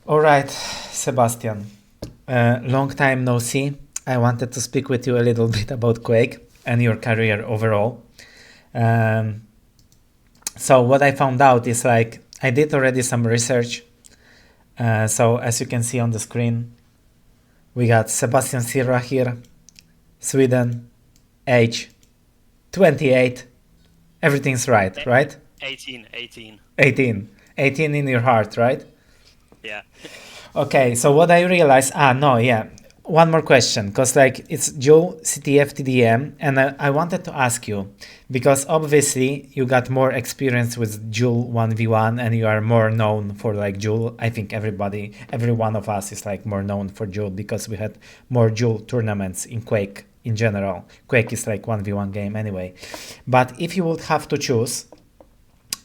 All right, Sebastian. Long time no see. I wanted to speak with you a little bit about Quake and your career overall. Um, so what I found out is like I did already some research. So as you can see on the screen, we got Sebastian Sirra here, Sweden, age 28. Everything's right, E- right? 18, 18. 18. 18 in your heart, right? Yeah. Okay, so what I realized, no, yeah. One more question, because like it's Joe CTF TDM, and I wanted to ask you, because obviously you got more experience with Jewel 1v1 and you are more known for like Jewel. I think every one of us is like more known for Jewel because we had more Jewel tournaments in Quake in general. Quake is like 1v1 game anyway. But if you would have to choose,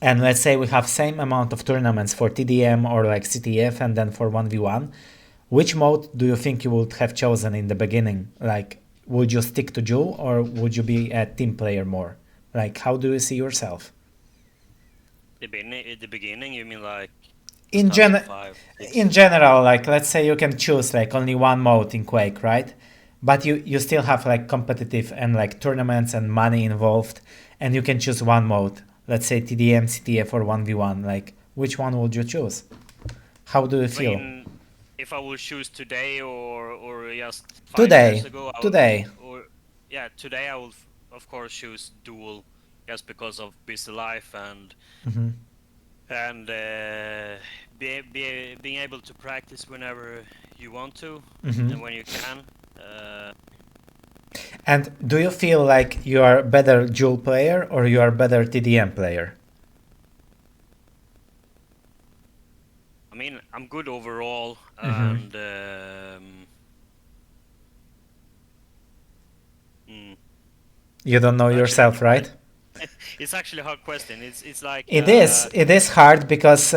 and let's say we have same amount of tournaments for TDM or like CTF and then for 1v1, which mode do you think you would have chosen in the beginning? Like, would you stick to Jewel or would you be a team player more? Like, how do you see yourself? At the beginning, you mean like In gen 2005, in 6? general, like let's say you can choose like only one mode in Quake, right? But you still have like competitive and like tournaments and money involved, and you can choose one mode. Let's say TDM, CTF, or 1v1. Like, which one would you choose? How do you I feel? mean, if I would choose today or just 5 years Today, ago, today. or yeah, today I would of course choose dual just because of busy life and being able to practice whenever you want to and when you can. Uh, And do you feel like you are a better Jewel player or you are a better TDM player? I mean, I'm good overall, and mm, You don't know it's actually a yourself, hard question. right? It's actually a hard question. It's like It is. It is hard because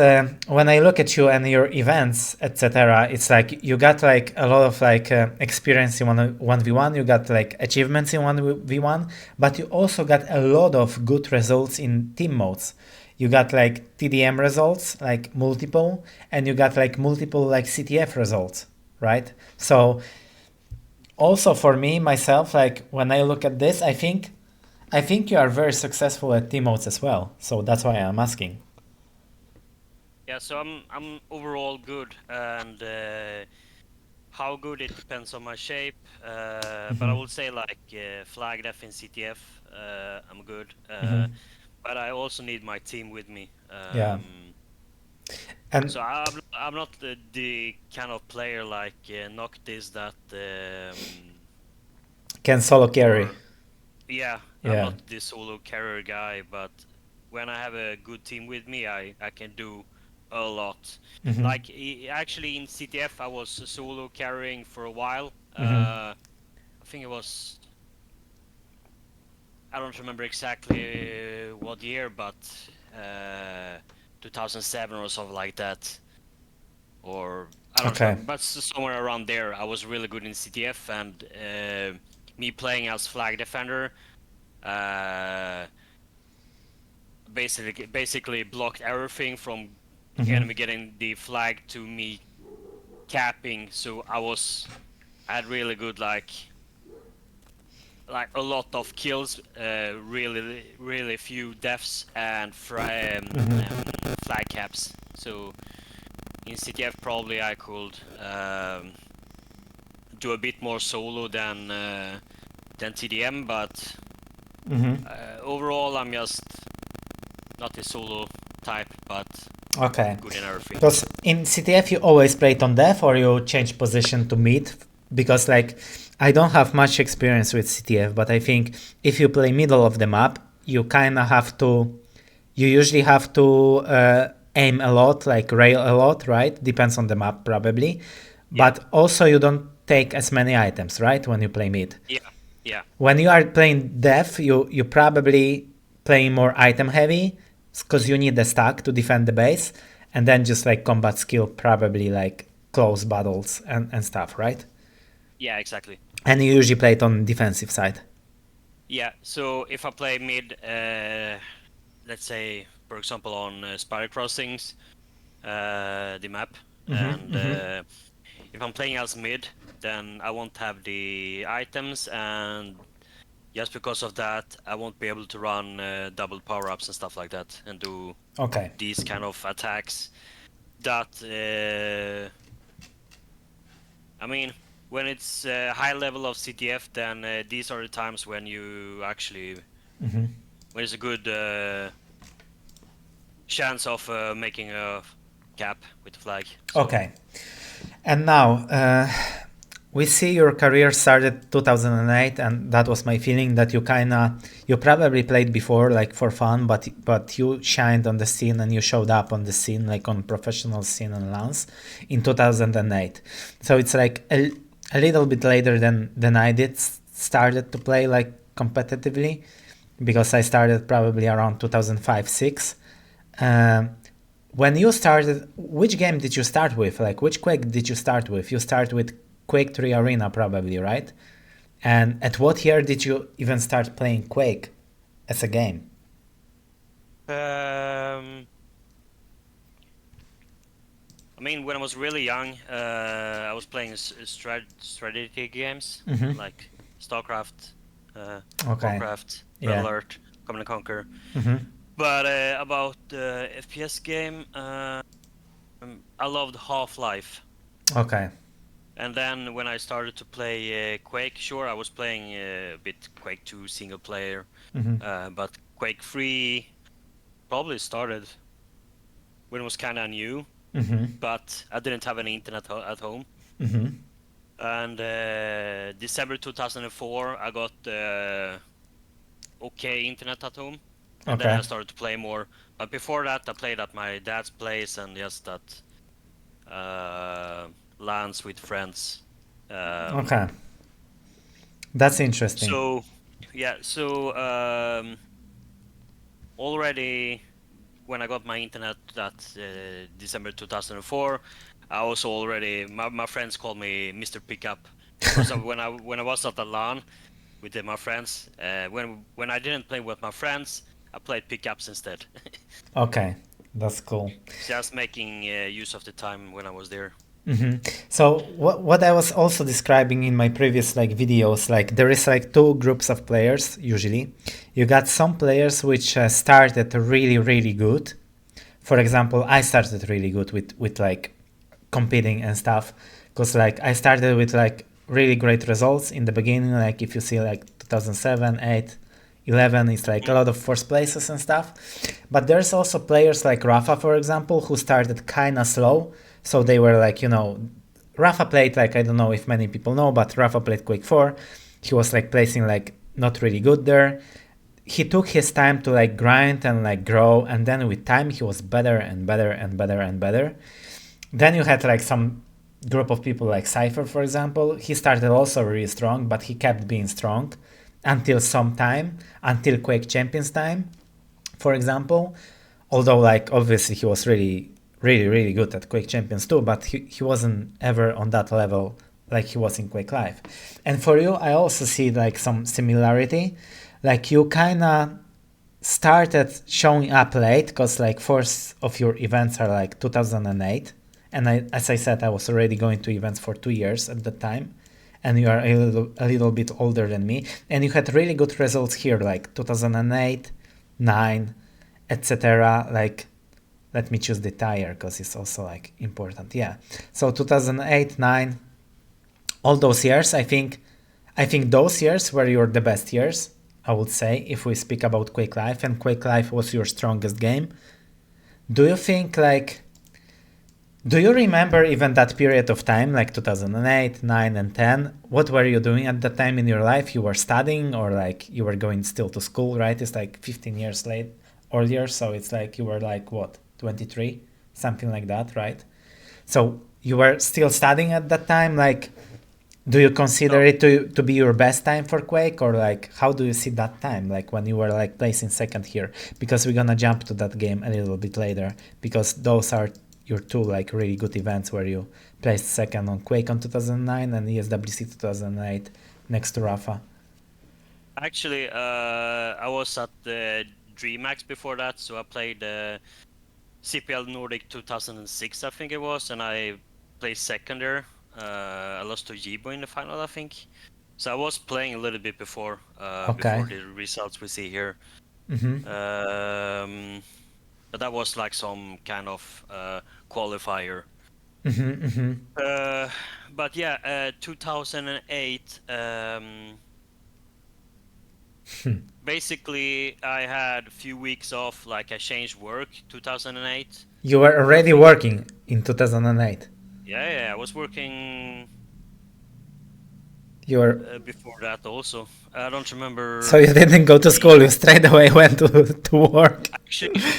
when I look at you and your events, etc., it's like you got like a lot of like experience in 1v1. You got like achievements in 1v1, but you also got a lot of good results in team modes. You got like TDM results, like multiple, and you got like multiple like CTF results, right? So also for me myself, like when I look at this, I think you are very successful at team modes as well. So that's why I'm asking. yeah. So I'm overall good, and how good it depends on my shape. But I would say like flag def in CTF, I'm good. But I also need my team with me. Yeah. And So I'm not the kind of player like Noctis that can solo carry. or yeah, I'm Yeah. not the solo carrier guy, but when I have a good team with me, I can do a lot. Like actually in CTF, I was solo carrying for a while. I think it was, I don't remember exactly what year, but 2007 or something like that, or I don't Okay. remember, but somewhere around there. I was really good in CTF, and me playing as flag defender. Uh, basically blocked everything from enemy getting the flag to me capping. So I had really good like a lot of kills, really few deaths and flag caps. So in CTF probably I could do a bit more solo than TDM, but overall I'm just not a solo type, but Okay. good in everything. Because in CTF you always play it on death or you change position to mid. Because like I don't have much experience with CTF, but I think if you play middle of the map, you kind of have to. You usually have to aim a lot, like rail a lot, right? Depends on the map probably. Yeah, But also you don't take as many items, right? When you play mid. yeah, yeah, When you are playing death, you probably playing more item heavy because you need the stack to defend the base, and then just like combat skill, probably like close battles and stuff, right? yeah, exactly. And you usually play it on defensive side. Yeah, so if I play mid, let's say, for example, on Spider Crossings, the map, and if I'm playing as mid, then I won't have the items, and just because of that, I won't be able to run double power-ups and stuff like that, and do Okay. these kind of attacks. That I mean, when it's high level of CTF, then these are the times when you actually when there's a good chance of making a cap with the flag. So. Okay. And now, we see your career started 2008, and that was my feeling that you probably played before like for fun, but you shined on the scene and you showed up on the scene like on professional scene and LANs in 2008. So it's like a little bit later than I did started to play like competitively, because I started probably around 2005-6. When you started, which game did you start with? Like, which Quake did you start with? You start with Quake 3 Arena, probably, right? And at what year did you even start playing Quake as a game? I mean, when I was really young, I was playing strategy games like StarCraft, Okay. Warcraft, Red Yeah. Alert, Command and Conquer. But about the FPS game, I loved Half-Life. Okay. And then when I started to play Quake, sure, I was playing a bit Quake 2 single player, but Quake 3 probably started when it was kind of new, but I didn't have any internet at home. And December 2004, I got okay internet at home, and then I started to play more. But before that, I played at my dad's place and just at LANs with friends. Okay. That's interesting. So, yeah, already when I got my internet that December 2004, I was already, my friends called me Mr. Pickup. Because when I was at the LAN with my friends, when I didn't play with my friends, I played pickups instead. Okay, that's cool. Just making use of the time when I was there. So what I was also describing in my previous like videos, like there is like two groups of players usually. You got some players which started really good. For example, I started really good with like competing and stuff, because like I started with like really great results in the beginning. Like if you see like 2007, 8, 11, it's like a lot of first places and stuff. But there's also players like Rapha, for example, who started kind of slow. So they were like, Rapha played like, I don't know if many people know, but Rapha played Quake 4. He was like placing like not really good there. He took his time to like grind and like grow, and then with time he was better and better and better and better. Then you had like some group of people like Cypher, for example. He started also really strong, but he kept being strong until some time, until Quake Champions time, for example. Although like obviously he was really good at Quake Champions too, but he wasn't ever on that level like he was in Quake Live. And for you, I also see like some similarity. Like you kind of started showing up late, because like first of your events are like 2008, and as I said, I was already going to events for 2 years at that time, and you are a little bit older than me, and you had really good results here like 2008, 9, etc. Like, let me choose the tire because it's also like important. Yeah, so 2008, 9, all those years, I think those years were your the best years, I would say, if we speak about Quake Live, and Quake Live was your strongest game. Do you think like, do you remember even that period of time, like 2008, 9 and 10? What were you doing at that time in your life? You were studying, or like you were going still to school, right? It's like 15 years late earlier, so it's like you were like what, 23, something like that, right? So you were still studying at that time. Like, do you consider it to be your best time for Quake, or like how do you see that time, like when you were like placing second here? Because we're gonna jump to that game a little bit later, because those are your two like really good events where you placed second on QuakeCon 2009 and ESWC 2008 next to Rapha. Actually, I was at the DreamHack before that, so I played CPL Nordic 2006, I think it was, and I placed second there. I lost to Yibo in the final, I think. So I was playing a little bit before Okay. the results we see here. Mm-hmm. But that was like some kind of qualifier. Mm-hmm. Mm-hmm. But yeah, 2008. Basically, I had a few weeks off. Like I changed work 2008. You were I already think. working in 2008. Yeah, I was working You were before that also. I don't remember. so you didn't go to school. You straight away went to work.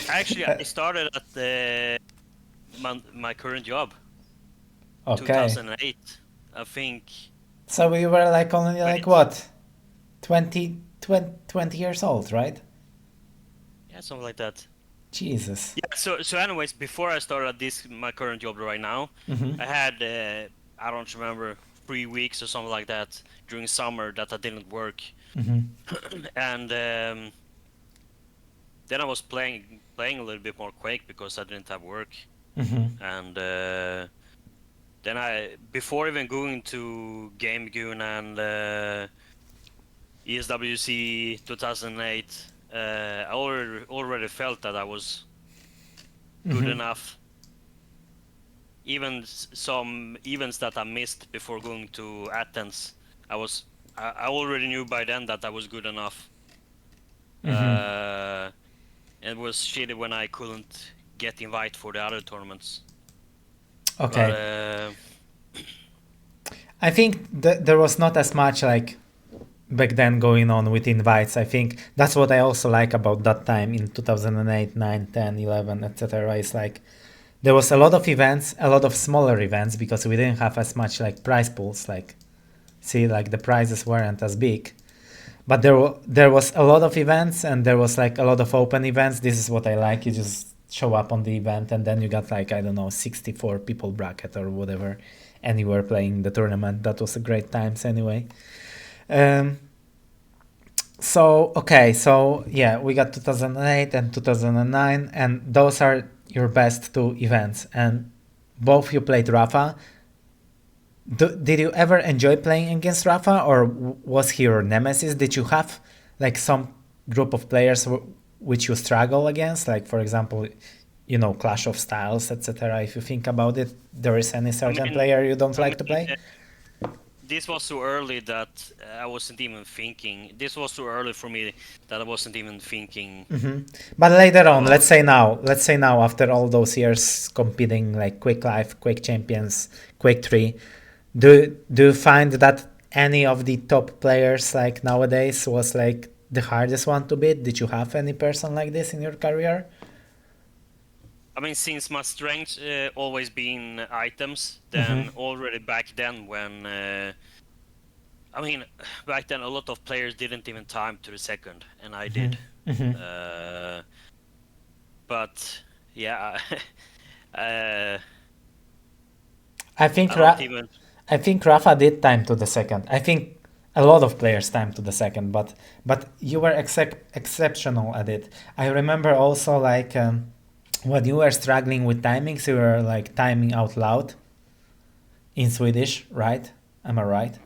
Actually, I started at my current job, Okay. 2008. I think. So we were like only like Wait. what, 20 years old, right? Yeah, something like that. Jesus. Yeah. So anyways, before I started my current job right now, Mm-hmm. I had I don't remember 3 weeks or something like that during summer that I didn't work, Mm-hmm. and then I was playing a little bit more Quake because I didn't have work, Mm-hmm. and then before even going to Game Goon and ESWC 2008, I already felt that I was good Mm-hmm. enough. Even some events that I missed before going to Athens, I already knew by then that I was good enough. Mm-hmm. It was shitty when I couldn't get invite for the other tournaments. But Okay. I think there was not as much like back then going on with invites. I think that's what I also like about that time in 2008, 9, 10, 11, etc. It's like there was a lot of events, a lot of smaller events because we didn't have as much like prize pools. Like, see, like the prizes weren't as big. But there was a lot of events and there was like a lot of open events. This is what I like. You just show up on the event and then you got like, I don't know, 64 people bracket or whatever, and you were playing the tournament. That was a great times anyway. Um, so okay, so yeah, we got 2008 and 2009, and those are your best two events. And both you played Rapha. Did you ever enjoy playing against Rapha, or was he your nemesis? Did you have like some group of players which you struggle against, like for example, you know, Clash of Styles, etc. If you think about it, there is any I certain mean, player you don't I like to mean, play? this was so early that I wasn't even thinking. This was too early for me that I wasn't even thinking But later on, about. let's say now, after all those years competing like Quake Life, Quake Champions, Quake 3, do you find that any of the top players like nowadays was like the hardest one to beat? Did you have any person like this in your career? I mean, since my strength always been items, Mm-hmm. then already back then when I mean, back then a lot of players didn't even time to the second, and I did. Mm-hmm. Mm-hmm. Uh, but yeah, uh, I think I don't even. I think Rafa did time to the second. I think a lot of players time to the second, but you were exceptional at it. I remember also like when you were struggling with timings, you were like timing out loud in Swedish, right? Am I right?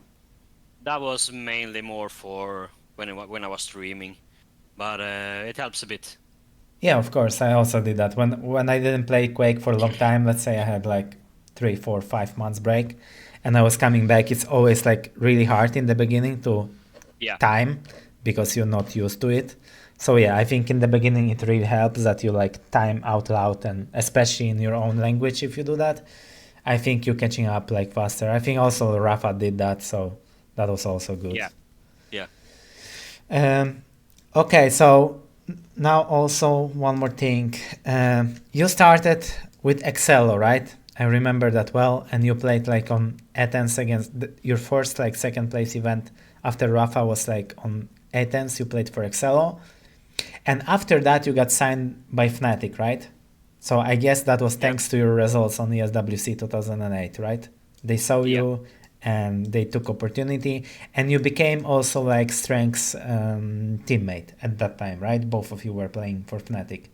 That was mainly more for when I was streaming, but it helps a bit. Yeah, of course. I also did that when I didn't play Quake for a long time. Let's say I had like 3, 4, 5 months break, and I was coming back. It's always like really hard in the beginning to Yeah, time because you're not used to it. So yeah, I think in the beginning it really helps that you like time out loud, and especially in your own language if you do that. I think you're catching up like faster. I think also Rafa did that, so that was also good. yeah, yeah. Um, okay, so now also one more thing. You started with Excello, right? I remember that well, and you played like on Athens against your first like second place event after Rafa was like on Athens. You played for Excello, and after that you got signed by Fnatic, right? So I guess that was Yep, thanks to your results on ESWC 2008, right? They saw yep, you and they took opportunity, and you became also like Strength's teammate at that time, right? Both of you were playing for Fnatic.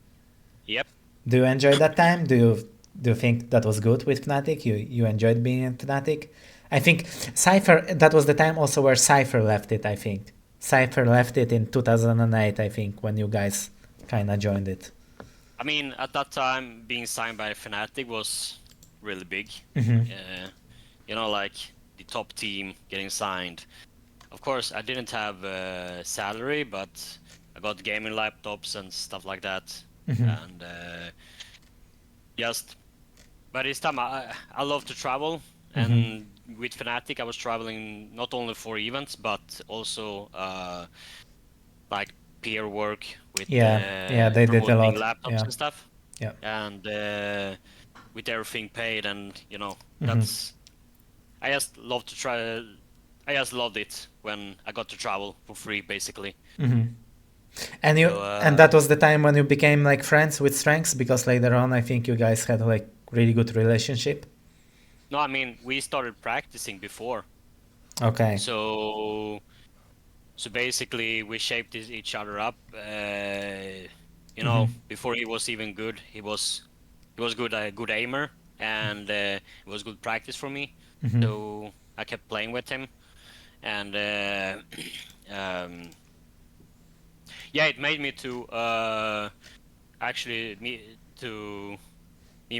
yep. Do you enjoy that time? Do you think that was good with Fnatic? You enjoyed being in Fnatic? I think Cypher, that was the time also where Cypher left it, I think. Cypher left it in 2008, I think, when you guys kind of joined it. I mean, at that time, being signed by Fnatic was really big. You know, like the top team getting signed. Of course, I didn't have a salary, but I got gaming laptops and stuff like that. And just by this time, I love to travel. And with Fnatic, I was traveling not only for events, but also like peer work with Yeah, they did a lot. promoting laptops and stuff. Yeah. And with everything paid, and you know, that's I just love to try. I just loved it when I got to travel for free, basically. And you So, and that was the time when you became like friends with Strengths, because later on I think you guys had like really good relationship. No, I mean, we started practicing before. Okay. So basically, we shaped each other up. You know, before he was even good, he was good, a good aimer, and it was good practice for me. So I kept playing with him, and yeah, it made me to actually me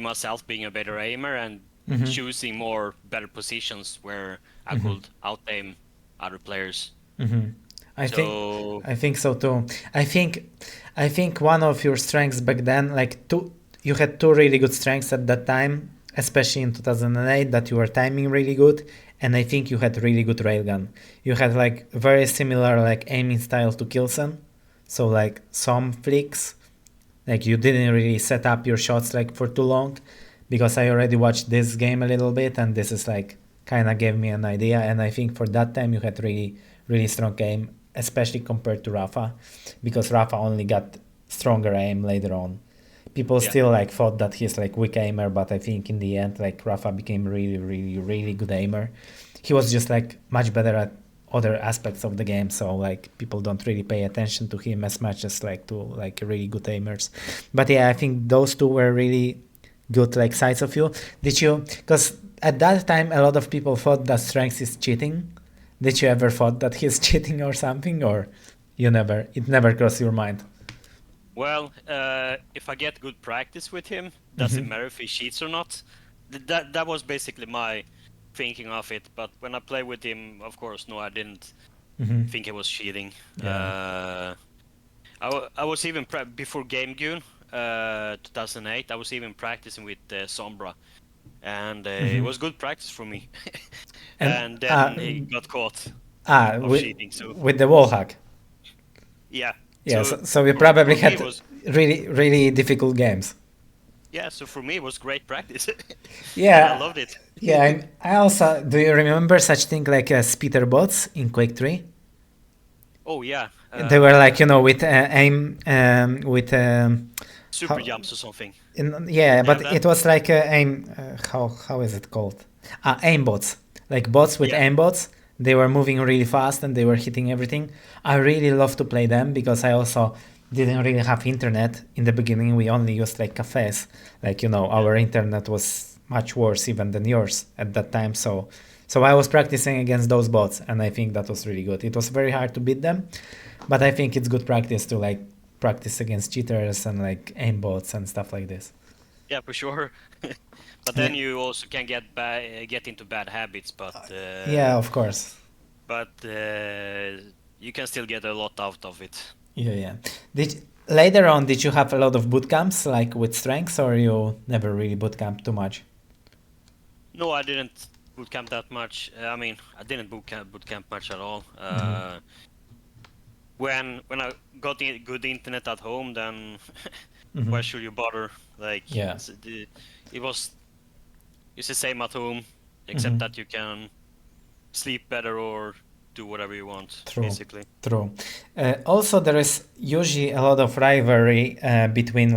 myself being a better aimer and choosing more better positions where I could out aim other players. I think so too. I think one of your strengths back then, like you had two really good strengths at that time, especially in 2008, that you were timing really good, and I think you had really good railgun. You had like very similar like aiming style to Kilson, so like some flicks, like you didn't really set up your shots like for too long, because I already watched this game a little bit, and this is like kind of gave me an idea, and I think for that time you had really strong aim, especially compared to Rapha, because Rapha only got stronger aim later on. People still like thought that he's like weak aimer, but I think in the end like Rapha became really good aimer. He was just like much better at other aspects of the game, so like people don't really pay attention to him as much as like to like really good aimers. But yeah, I think those two were really good like sides of you. Did you, because at that time a lot of people thought that Strengths is cheating. Did you ever thought that he's cheating or something, or it never crossed your mind? Well, if I get good practice with him, doesn't matter if he cheats or not. That was basically my thinking of it. But when I play with him, of course, no, I didn't think he was cheating. I was even before Game Goon 2008. I was even practicing with Sombra, and it was good practice for me. And then he got caught of cheating. So with the wall hack. Yeah. Yeah, so we probably had really difficult games. Yeah, so for me it was great practice. Yeah, I loved it. Yeah, and I also, do you remember such thing like speeder bots in Quake 3? Oh yeah. They were like, with aim, with super jumps or something. But it was like aim. How is it called? Aim bots, like bots with aim bots. They were moving really fast and they were hitting everything. I really love to play them because I also didn't really have internet in the beginning. We only used like cafes. Like, our internet was much worse even than yours at that time. So I was practicing against those bots, and I think that was really good. It was very hard to beat them, but I think it's good practice to like practice against cheaters and like aim bots and stuff like this. Yeah, for sure. But then you also can get into bad habits. But yeah, of course. But you can still get a lot out of it. Yeah. Later on, did you have a lot of boot camps like with strengths, or you never really boot camp too much? No, I didn't boot camp that much. I mean, I didn't boot camp much at all. When I got good internet at home, then why should you bother? Like, it was it's the same at home, except that you can sleep better or do whatever you want, basically. True. Also, there is usually a lot of rivalry between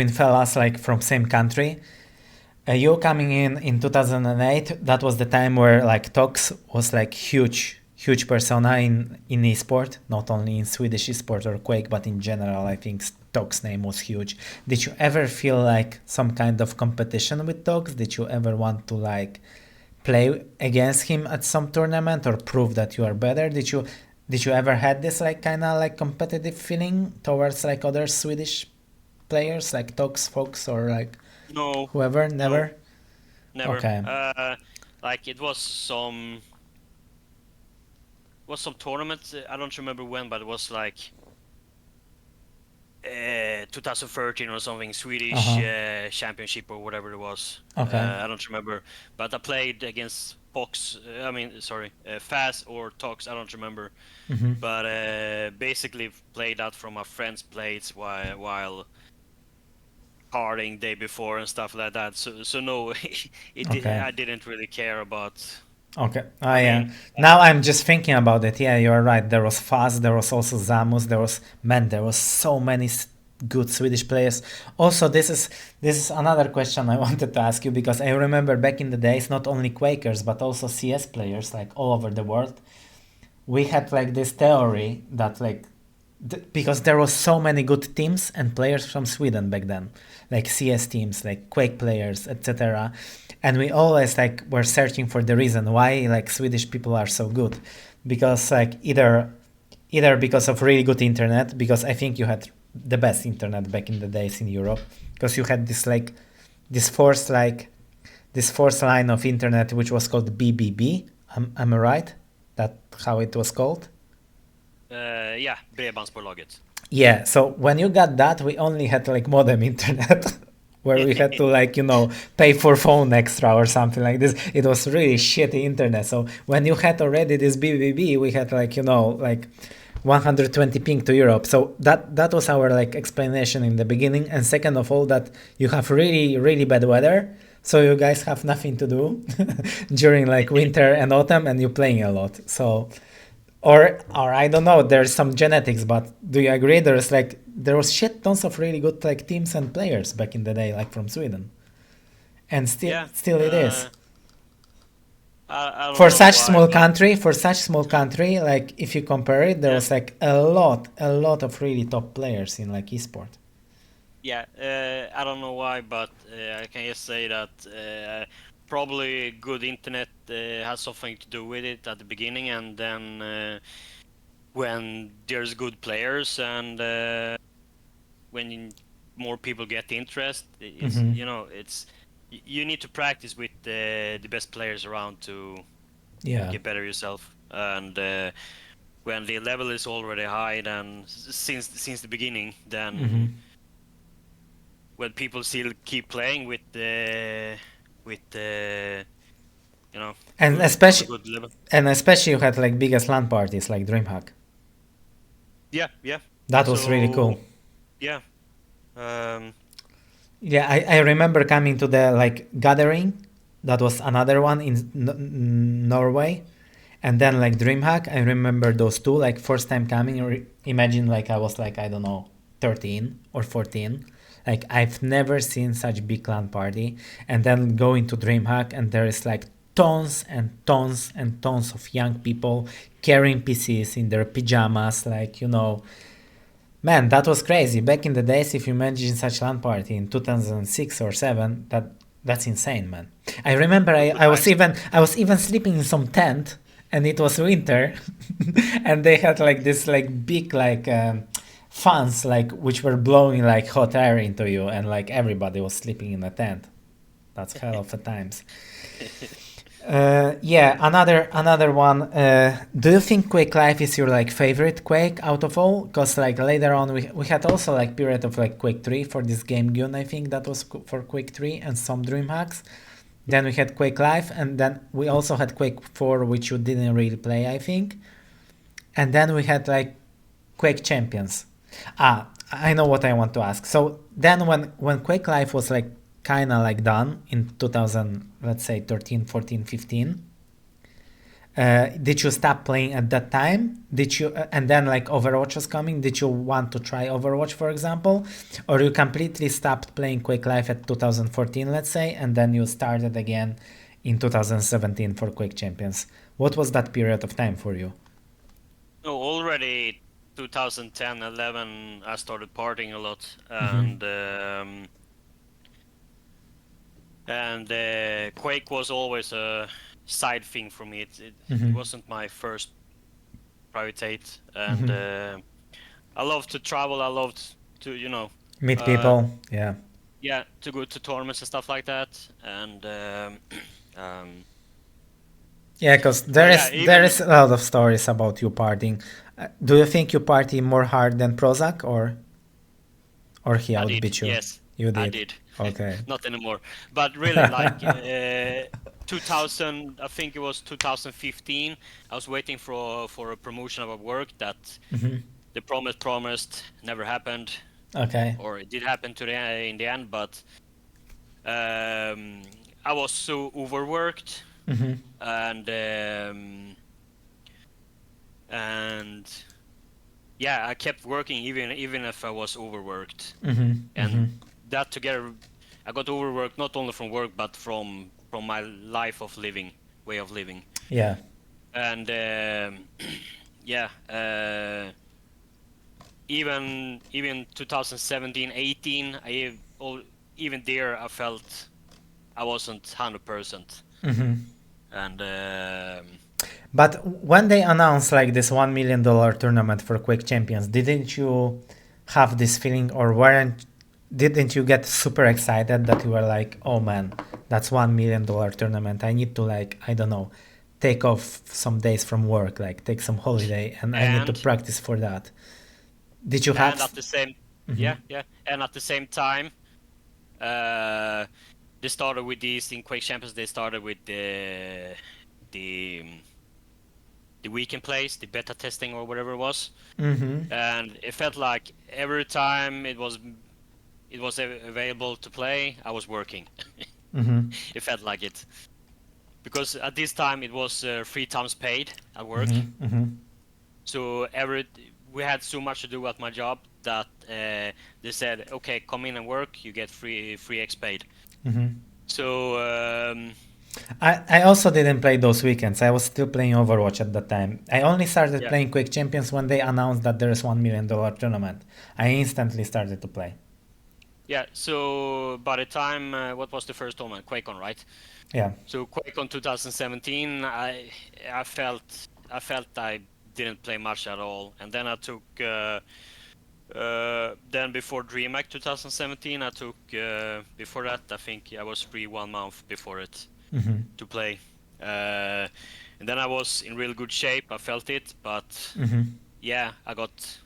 fellas like from same country. You coming in 2008, that was the time where like Tox was like huge persona in esport, not only in Swedish esport or Quake, but in general. I think Tog's name was huge. Did you ever feel like some kind of competition with Togs? Did you ever want to like play against him at some tournament or prove that you are better? Did you ever had this like kind of like competitive feeling towards like other Swedish players like Togs, Fox, or like No, whoever? no, Never. never. Okay. Like it was some tournament. I don't remember when, but it was like 2013 or something, Swedish Uh-huh. championship or whatever it was. Okay. I don't remember, but I played against Fox. Faz or Tox. I don't remember, Mm-hmm. but basically played that from a friend's place while partying day before and stuff like that. So no, Okay. I didn't really care about. Okay. I Yeah. mean, Now I'm just thinking about it. Yeah, you're right. There was Faz, there was also Zamus, there was so many good Swedish players. Also, this is another question I wanted to ask you because I remember back in the days, not only Quakers but also CS players like all over the world. We had like this theory that like because there was so many good teams and players from Sweden back then, like CS teams, like Quake players, etc. And we always like were searching for the reason why like Swedish people are so good, because like either because of really good internet, because I think you had the best internet back in the days in Europe, because you had this like this forced like this fourth line of internet which was called BBB. Am I right? That how it was called? yeah, Bredbandsbolaget. Yeah, so when you got that, we only had like modem internet where we had to like, pay for phone extra or something like this. It was really shitty internet. So when you had already this BBB, we had like, like 120 ping to Europe. So that was our like explanation in the beginning. And second of all, that you have really, really bad weather. So you guys have nothing to do during like winter and autumn and you're playing a lot. So or I don't know, there's some genetics, but do you agree there was shit tons of really good like teams and players back in the day, like from Sweden, and still Yeah, still it is I don't for know such why, small but country. For such small country, like if you compare it, there yeah, was like a lot of really top players in like esport. yeah. I don't know why, but I can just say that probably good internet has something to do with it at the beginning, and then when there's good players and when more people get interest, it's Hmm. you need to practice with the best players around to Yeah. get better yourself, and when the level is already high, then since the beginning, then Hmm. when people still keep playing with And good on a especially good level. and especially you had like biggest LAN parties like DreamHack. Yeah, yeah. That was really So cool. yeah, um, Yeah, I remember coming to the like gathering. That was another one in Norway, and then like DreamHack. I remember those two. Like first time coming, imagine like I was like I don't know, 13 or 14. Like I've never seen such big LAN party, and then going to DreamHack, and there is like tons and tons and tons of young people carrying PCs in their pajamas, like Man, that was crazy. Back in the days, if you imagine such LAN party in 2006 or 7, that's insane, man. I remember good I was times. even sleeping in some tent and it was winter and they had like this like big like fans like which were blowing like hot air into you and like everybody was sleeping in a tent. That's hell of a times. Yeah, another one. Do you think Quake Life is your like favorite Quake out of all? Because like later on we had also like period of like Quake 3 for this game Gun, I think that was for Quake 3 and some Dream Hacks. Then we had Quake Life and then we also had Quake 4 which you didn't really play, I think. And then we had like Quake Champions. I know what I want to ask. So then when Quake Life was like kind of like done in 2000, let's say 13, 14, 15, did you stop playing at that time? Did you and then like Overwatch was coming? Did you want to try Overwatch, for example, or you completely stopped playing Quake Life at 2014, let's say, and then you started again in 2017 for Quake Champions? What was that period of time for you? No, already 2010, 11, I started partying a lot, and Quake was always a side thing for me. It wasn't my first prioritate, and I love to travel. I loved to Meet people. Yeah. yeah, to go to tournaments and stuff like that, and Yeah, because but yeah, there is a lot of stories about you partying. Do you think you party more hard than Prozac, or he I did, outbeat you? yes, You I did. did. Okay. Not anymore, but really, like 2000, I think it was 2015. I was waiting for a promotion of a work that the promised never happened, Okay. or it did happen in the end, but I was so overworked, and yeah, I kept working even if I was overworked, and that together, I got overworked not only from work but from my way of living, Yeah. and yeah, even 2017, 18, even there I felt I wasn't 100%, and But when they announced like this $1 million tournament for Quake Champions, didn't you have this feeling, or didn't you get super excited that you were like, oh man, that's $1 million tournament. I need to, like, I don't know, take off some days from work, like take some holiday, and I need to practice for that. Did you have? and at the same and at the same time, they started with these in Quake Champions. They started with the weekend plays, the beta testing or whatever it was, and it felt like every time it was available to play, I was working. It felt like it, because at this time it was 3 times paid at work. So we had so much to do at my job that they said, okay, come in and work, you get free X paid. So I also didn't play those weekends. I was still playing Overwatch at that time. I only started playing Quake Champions when they announced that there is $1 million tournament. I instantly started to play. yeah, so by the time, what was the first tournament? QuakeCon, right? Yeah. So QuakeCon 2017, I felt I didn't play much at all, and then I took then before DreamHack 2017, I took before that I think I was free 1 month before it to play, and then I was in real good shape. I felt it, but yeah, I got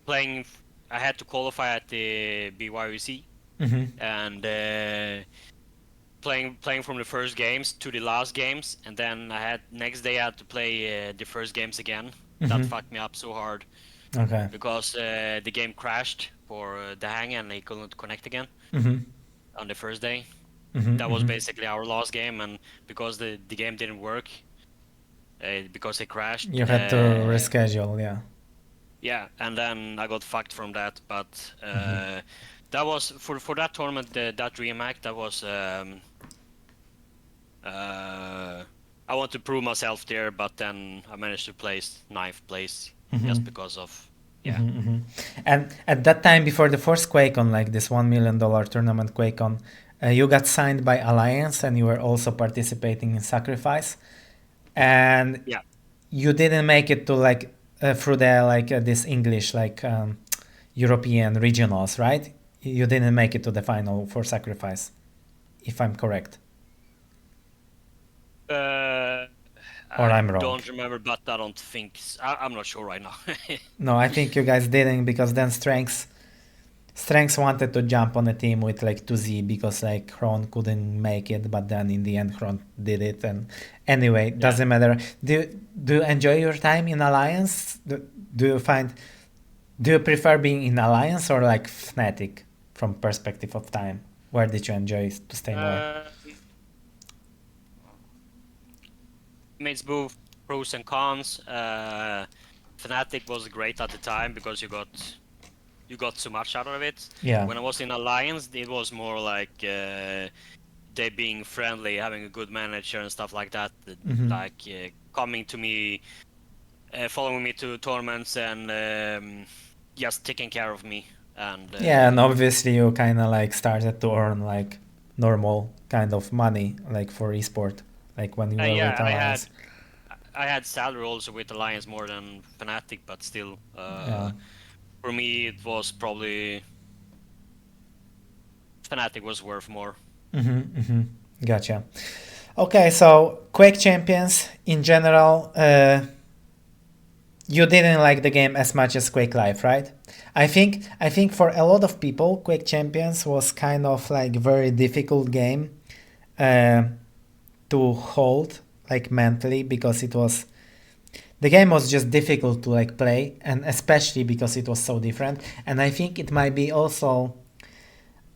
playing. I had to qualify at the BYOC, and playing from the first games to the last games, and then next day I had to play the first games again. That fucked me up so hard. Okay. Because the game crashed for the hang and they couldn't connect again on the first day. That was basically our last game, and because the game didn't work, because it crashed, you had to reschedule. Yeah. Yeah, and then I got fucked from that. But that was for that tournament, that DreamHack. That was I want to prove myself there, but then I managed to place 9th place just because of And at that time, before the first QuakeCon, like this $1 million tournament QuakeCon, you got signed by Alliance, and you were also participating in Sacrifice, and you didn't make it to like through the this English European regionals, right? You didn't make it to the final for Sacrifice, if I'm correct. Or I'm wrong. I don't remember, but I don't think I'm not sure right now. No, I think you guys didn't, because then Strengths wanted to jump on a team with like 2Z, because like Hron couldn't make it, but then in the end Hron did it. And anyway, doesn't matter. Do you enjoy your time in Alliance? Do you prefer being in Alliance or like FNATIC from perspective of time? Where did you enjoy to stay more? It's both pros and cons. FNATIC was great at the time because you got so much out of it. Yeah. When I was in Alliance, it was more like they being friendly, having a good manager and stuff like that. Like coming to me following me to tournaments and just taking care of me. And Yeah, and obviously you kind of like started to earn like normal kind of money like for esport, like when you were with yeah, Alliance. I had salary also with Alliance more than FNATIC, but still, Yeah. for me it was probably FNATIC was worth more. Gotcha. Okay, so Quake Champions in general, you didn't like the game as much as Quake Live, right? I think for a lot of people, Quake Champions was kind of like very difficult game uh, to hold like mentally because the game was just difficult to like play, and especially because it was so different. And I think it might be also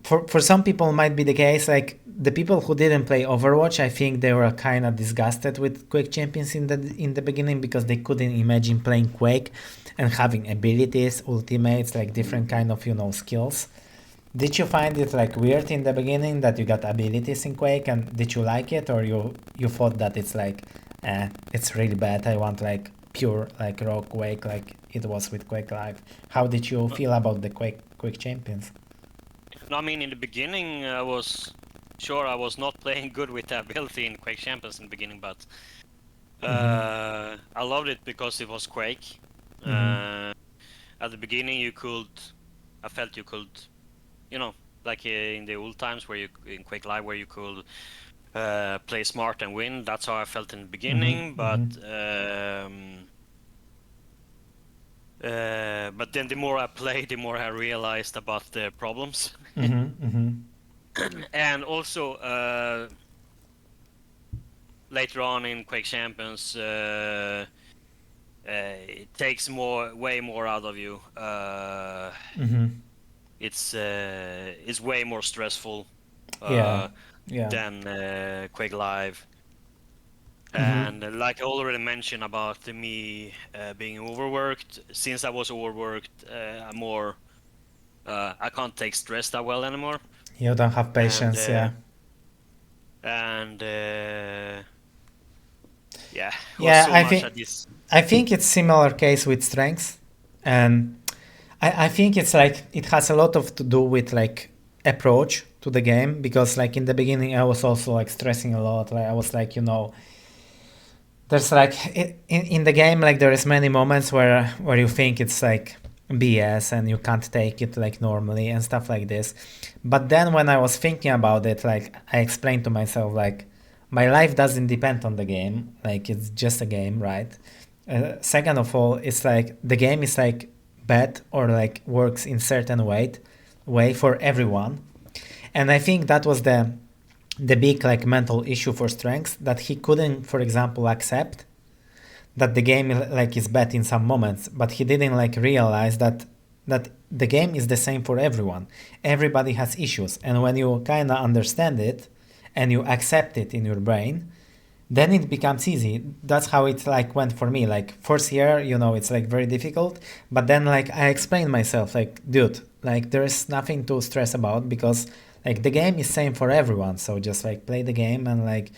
for some people might be the case, like the people who didn't play Overwatch, I think they were kind of disgusted with Quake Champions in the beginning because they couldn't imagine playing Quake and having abilities, ultimates, like different kind of skills. Did you find it like weird in the beginning that you got abilities in Quake, and did you like it, or you thought that it's like it's really bad, I want like pure like raw Quake like it was with Quake Live? How did you feel about the Quake Champions? No, I mean in the beginning I was sure I was not playing good with the ability in Quake Champions in the beginning, but I loved it because it was Quake. At the beginning I felt you could, like in the old times where in Quake Live where you could play smart and win. That's how I felt in the beginning, but then the more I played, the more I realized about the problems. And also later on in Quake Champions, it takes way more out of you. It's way more stressful Yeah, yeah. than Quake Live. And like I already mentioned about me being overworked, since I was overworked, I can't take stress that well anymore. You don't have And patience, yeah. and yeah, it was Yeah, so I much think at this. I think it's similar case with strengths, and I think it's like it has a lot of to do with like approach to the game, because like in the beginning I was also like stressing a lot. Like I was like, there's like in the game like there is many moments where you think it's like BS and you can't take it like normally and stuff like this. But then when I was thinking about it, like I explained to myself like my life doesn't depend on the game. Like it's just a game, right? Second of all, it's like the game is like bad or like works in certain way for everyone. And I think that was the big like mental issue for strengths, that he couldn't, for example, accept that the game like is bad in some moments, but he didn't like realize that the game is the same for everyone. Everybody has issues, and when you kind of understand it and you accept it in your brain, then it becomes easy. That's how it like went for me. Like first year, it's like very difficult, but then like I explained myself like, dude, like there's nothing to stress about, because like the game is same for everyone. So just like play the game, and like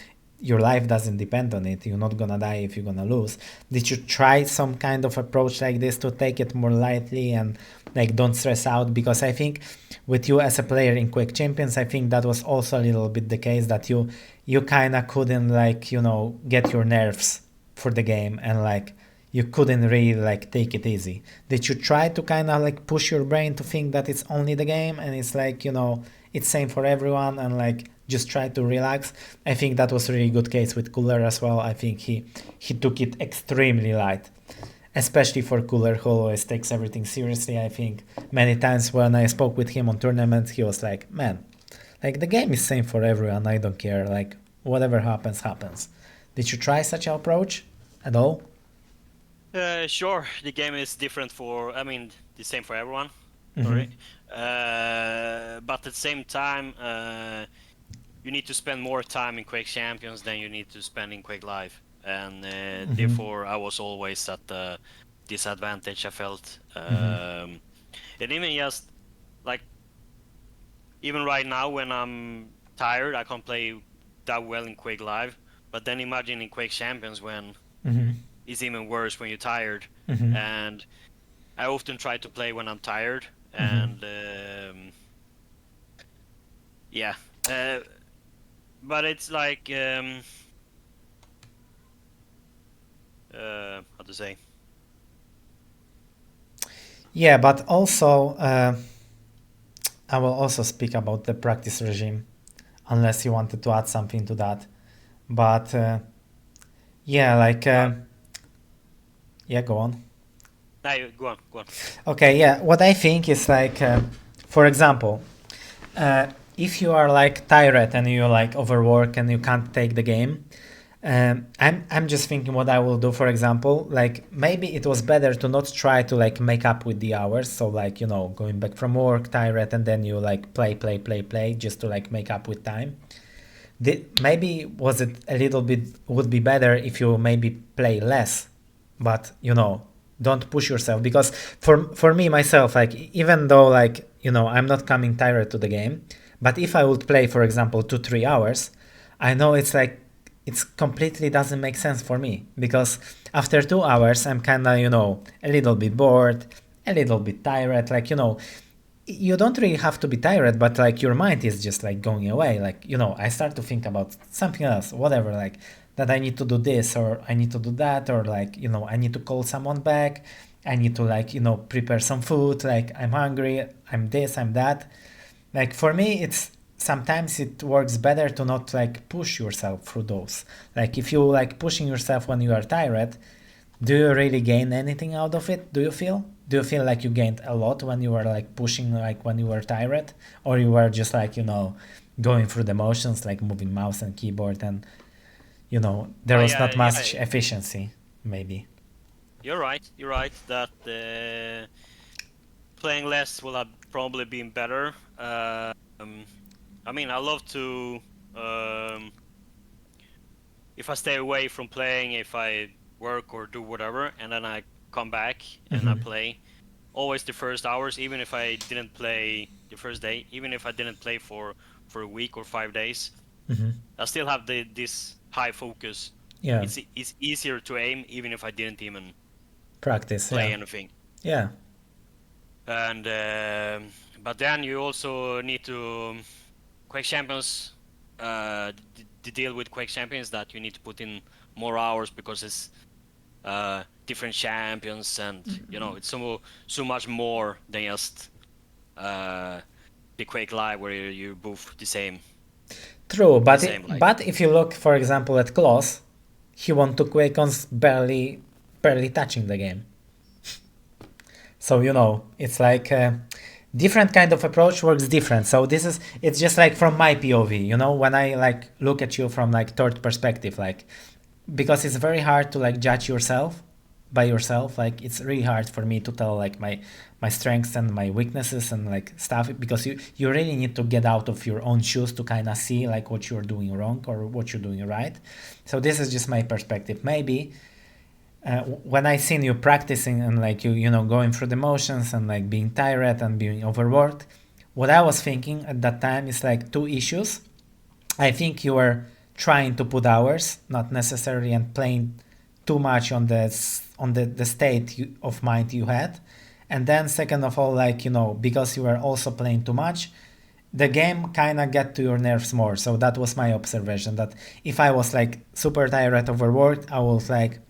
your life doesn't depend on it. You're not gonna die if you're gonna lose. Did you try some kind of approach like this to take it more lightly and like don't stress out? Because I think with you as a player in Quake Champions, I think that was also a little bit the case, that you kind of couldn't like get your nerves for the game, and like you couldn't really like take it easy. Did you try to kind of like push your brain to think that it's only the game and it's like it's same for everyone, and like just try to relax? I think that was a really good case with Cooler as well. I think he took it extremely light, especially for Cooler, who always takes everything seriously. I think many times when I spoke with him on tournaments, he was like, man, like the game is same for everyone. I don't care. Like whatever happens, happens. Did you try such an approach at all? Sure, the game is different the same for everyone. Sorry. But at the same time, you need to spend more time in Quake Champions than you need to spend in Quake Live, and therefore I was always at the disadvantage, I felt. And even just like even right now when I'm tired, I can't play that well in Quake Live. But then imagine in Quake Champions when is even worse when you're tired. Mm-hmm. And I often try to play when I'm tired, Mm-hmm. and yeah. But it's like how to say? Yeah, but also I will also speak about the practice regime, unless you wanted to add something to that. But yeah, like Well, yeah, go on. no, go on, go on. Okay, yeah. What I think is like, for example, if you are like tired and you like overwork and you can't take the game, I'm just thinking what I will do. For example, like maybe it was better to not try to like make up with the hours. So like going back from work tired and then you like play just to like make up with time. Maybe was it a little bit would be better if you maybe play less, but don't push yourself because for me myself, like even though like I'm not coming tired to the game, but if I would play for example 2-3 hours, I know it's like it's completely doesn't make sense for me because after 2 hours I'm kind of a little bit bored, a little bit tired, like you don't really have to be tired, but like your mind is just like going away. Like, I start to think about something else, whatever, like that I need to do this or I need to do that, or like, I need to call someone back. I need to like, prepare some food. Like I'm hungry, I'm this, I'm that. Like for me, it's sometimes it works better to not like push yourself through those. Like if you like pushing yourself when you are tired, do you really gain anything out of it? Do you feel like you gained a lot when you were like pushing, like when you were tired, or you were just like going through the motions, like moving mouse and keyboard, and there Oh was yeah, not yeah. much efficiency, maybe. You're right. You're right that playing less will have probably been better. I mean, I love to if I stay away from playing, if I work or do whatever, and then I come back and I Hmm. play. Always the first hours, even if I didn't play the first day, even if I didn't play for a week or 5 days, Hmm. I still have this high focus. Yeah, It's easier to aim even if I didn't even practice. play Yeah, anything. yeah, And but then you also need to Quake Champions. The deal with Quake Champions that you need to put in more hours because it's different champions, and it's so much more than just the Quake Live where you both true. the But same like. but if you look, for example, at Klaus, he won to QuakeCon's barely touching the game. So it's like different kind of approach works different. So it's just like from my POV, when I like look at you from like third perspective, like because it's very hard to like judge yourself by yourself. Like it's really hard for me to tell like my strengths and my weaknesses and like stuff because you really need to get out of your own shoes to kind of see like what you're doing wrong or what you're doing right. So this is just my perspective. Maybe when I seen you practicing and like you going through the motions and like being tired and being overworked, what I was thinking at that time is like two issues. I think you were trying to put hours, not necessarily, and playing too much on the state of mind you had. And then second of all, like because you were also playing too much, the game kind of get to your nerves more. So that was my observation, that if I was like super tired, overworked, I was like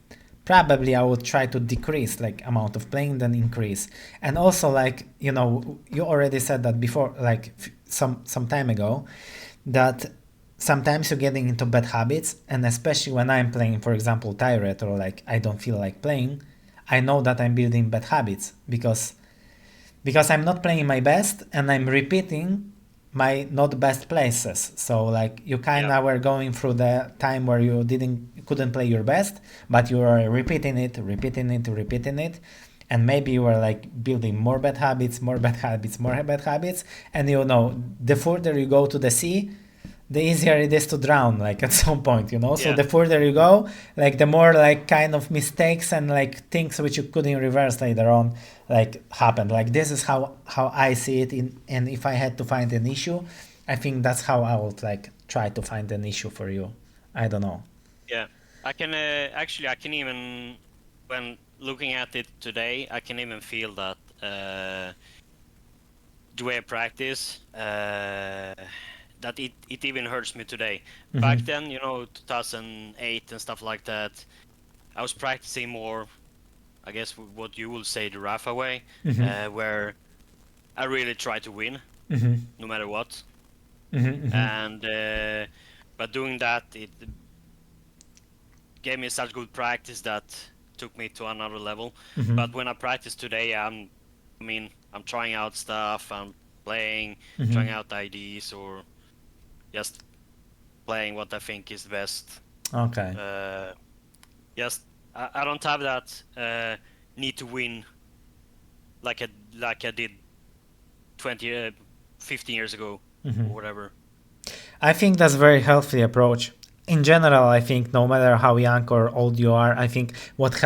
probably I would try to decrease like amount of playing than increase. And also like you already said that before, like some time ago, that sometimes you're getting into bad habits, and especially when I'm playing, for example, tired or like I don't feel like playing, I know that I'm building bad habits because I'm not playing my best and I'm repeating my not best places. So like you kind Yeah, of were going through the time where you couldn't play your best, but you were repeating it, and maybe you were like building more bad habits, more bad habits, more bad habits, and the further you go to the sea, the easier it is to drown like at some point, so yeah, the further you go, like the more like kind of mistakes and like things which you couldn't reverse later on like happen. Like this is how I see it and if I had to find an issue, I think that's how I would like try to find an issue for you. I don't know. yeah. I can actually I can even when looking at it today, I can even feel that the way I practice, that it even hurts me today. Back then, 2008 and stuff like that, I was practicing more, I guess what you will say the Rapha way, where I really try to win, no matter what. And by doing that, it gave me such good practice that took me to another level. But when I practice today, I'm trying out stuff, I'm playing, trying out ideas, or just playing what I think is best. Okay. Just I don't have that need to win like I did 20, 15 years ago, or whatever. I think that's a very healthy approach. In general, I think no matter how young or old you are, I think what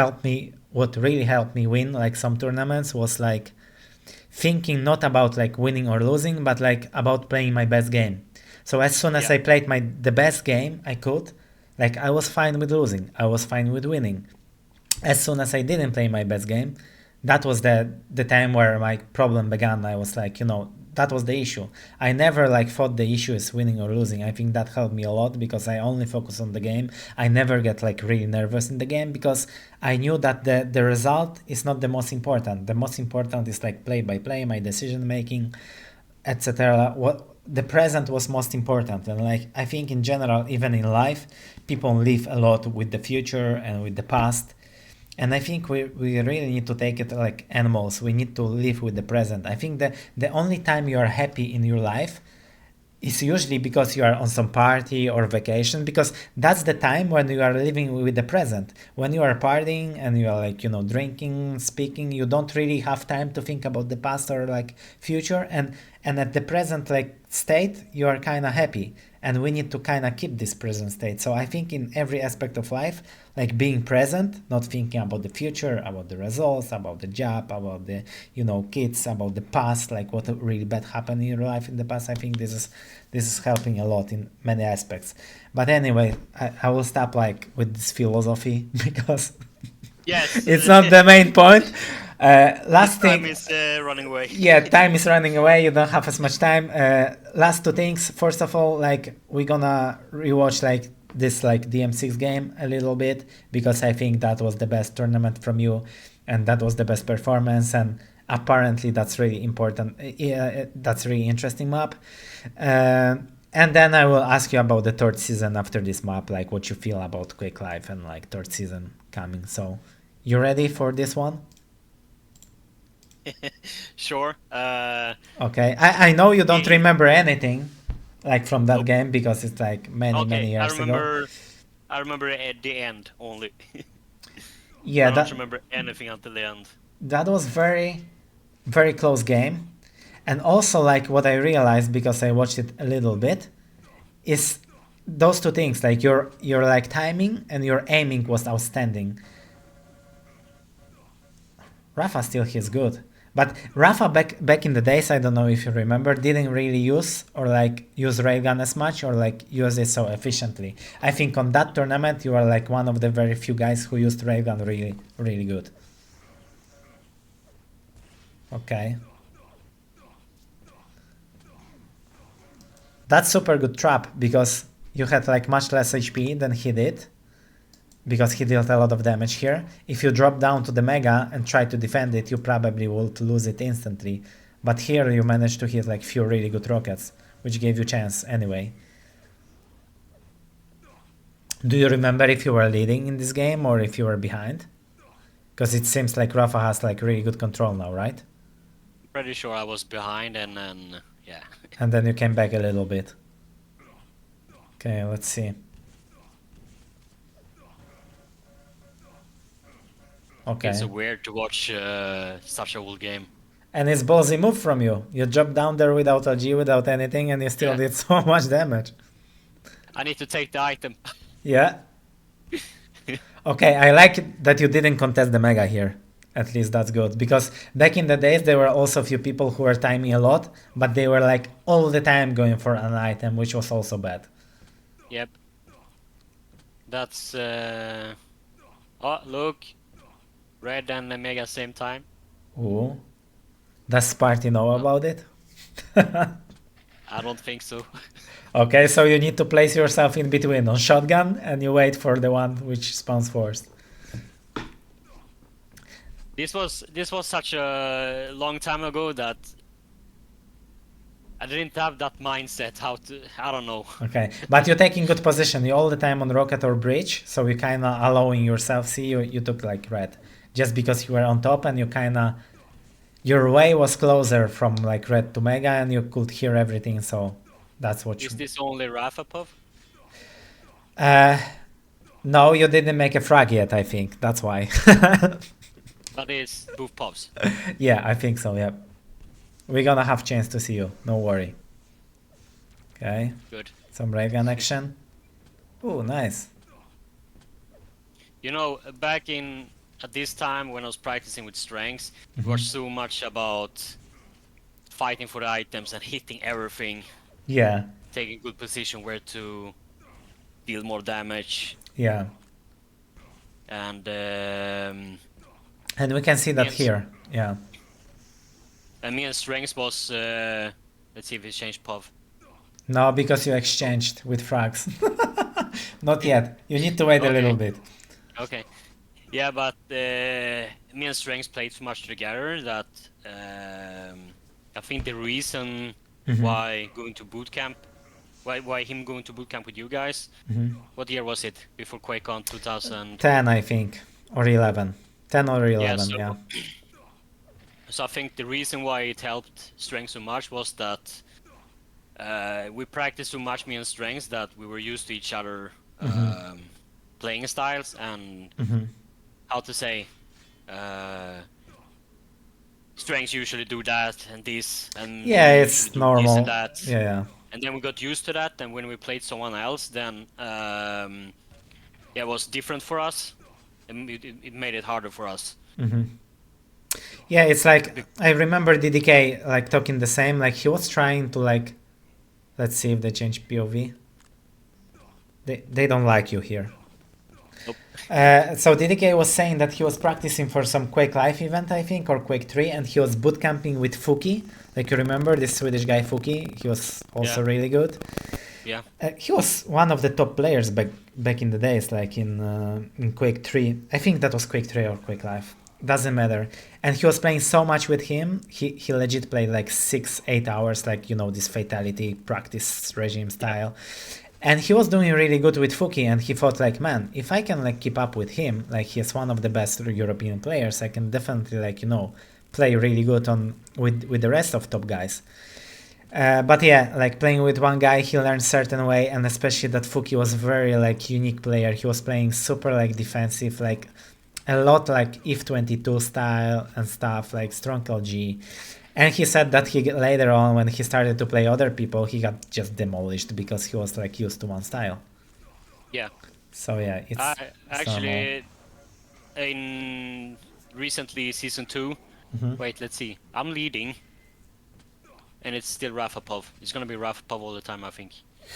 really helped me win like some tournaments was like thinking not about like winning or losing, but like about playing my best game. So as soon as I played the best game I could, like I was fine with losing, I was fine with winning. As soon as I didn't play my best game, that was the time where my problem began. I was like, that was the issue. I never like thought the issue is winning or losing. I think that helped me a lot because I only focus on the game. I never get like really nervous in the game because I knew that the result is not the most important. The most important is like play by play, my decision making, etc. What the present was most important, and like I think in general, even in life, people live a lot with the future and with the past. And I think we really need to take it like animals. We need to live with the present. I think that the only time you are happy in your life is usually because you are on some party or vacation, because that's the time when you are living with the present. When you are partying and you are like, drinking, speaking, you don't really have time to think about the past or like future. And at the present like state, you are kind of happy. And we need to kind of keep this present state. So I think in every aspect of life, like being present, not thinking about the future, about the results, about the job, about the, kids, about the past, like what really bad happened in your life in the past. I think this is helping a lot in many aspects. But anyway, I will stop like with this philosophy because Yes, it's not the main point. Last time thing is running away. Yeah, time is running away. You don't have as much time. Last two things. First of all, like we're gonna rewatch like this like DM6 game a little bit because I think that was the best tournament from you, and that was the best performance. And apparently that's really important. That's really interesting map. And then I will ask you about the third season after this map, like what you feel about Quake Life and like third season coming. So, you ready for this one? Sure. Okay, I know you don't Yeah. remember anything like from that Nope. game because it's like many Okay, years ago. I remember at the end only. Yeah, I don't remember anything until the end. that was very close game. And also like what I realized because I watched it a little bit is those two things, like your like timing and your aiming was outstanding. Rapha still hits good. But Rapha back in the days, I don't know if you remember, didn't really use railgun as much or like use it so efficiently. I think on that tournament you are like one of the very few guys who used railgun really good. Okay. That's super good trap because you had like much less HP than he did, because he dealt a lot of damage here. If you drop down to the Mega and try to defend it, you probably would lose it instantly. But here you managed to hit like few really good rockets, which gave you chance anyway. Do you remember if you were leading in this game or if you were behind? Because it seems like Rapha has like really good control now, right? Pretty sure I was behind and then, yeah. And then you came back a little bit. Okay, let's see. Okay. It's weird to watch such a old game. And it's ballsy move from you. You dropped down there without LG, without anything, and you still did so much damage. I need to take the item. Yeah. Okay, I like that you didn't contest the Mega here. At least that's good. Because back in the days, there were also a few people who were timing a lot, but they were like all the time going for an item, which was also bad. Yep. That's... Oh, look. Red and Mega same time. Ooh. Does Spart1e know No, about it? I don't think so. Okay, so you need to place yourself in between on shotgun and you wait for the one which spawns first. This was such a long time ago that I didn't have that mindset how to, I don't know. Okay, but you're taking good position. You're all the time on rocket or bridge, so you kind of allowing yourself. See, you took like red, just because you were on top and you kind of your way was closer from like red to mega, and you could hear everything. So that's what Is you. this only Rapha Puff? No, you didn't make a frag yet. I think that's why. But it's both puffs. Yeah, I think so. Yeah, we're gonna have chance to see you. No worry. Okay, Good. some railgun action. Oh, nice. You know, back in at this time when I was practicing with strengths, it was so much about fighting for the items and hitting everything, Yeah, taking good position where to deal more damage, yeah, and and we can see that Yes. here. Yeah. me and strengths was let's see if it changed puff. No, because you exchanged with frags. Not yet. You need to wait a Okay. little bit. Okay. Yeah, but me and strengths played so much together that I think the reason why going to boot camp, why him going to boot camp with you guys, what year was it before QuakeCon 2000? 10, I think, or 11. 10 or 11, so, yeah. So I think the reason why it helped strengths so much was that we practiced so much, me and strengths, that we were used to each other playing styles and how to say strengths usually do that and this and Yeah, we it's usually do this normal. and that. Yeah, yeah. And then we got used to that, and when we played someone else, then yeah, it was different for us, and it made it harder for us. Yeah, it's like, I remember DDK like talking the same, like he was trying to like, let's see if they change POV. They don't like you here. Nope. So DDK was saying that he was practicing for some Quake Life event, I think, or Quake 3, and he was bootcamping with Fuki. Like you remember this Swedish guy Fuki? He was also really good. Yeah. He was one of the top players back in the days, like in Quake 3. I think that was Quake 3 or Quake Life. Doesn't matter. And he was playing so much with him. He legit played like 6-8 hours, like you know this fatality practice regime style. And he was doing really good with Fuki, and he thought like, man, if I can like keep up with him, like he's one of the best European players, I can definitely like you know play really good on with the rest of top guys. But yeah, like playing with one guy, he learned certain way, and especially that Fuki was very like unique player. He was playing super like defensive, like a lot like if22 style and stuff, like strong LG. And he said that he later on, when he started to play other people, he got just demolished because he was like used to one style. Yeah. So yeah, it's actually in recently season 2. Wait, let's see. I'm leading, and it's still Rapha Pov. It's gonna be Rapha Pov all the time, I think.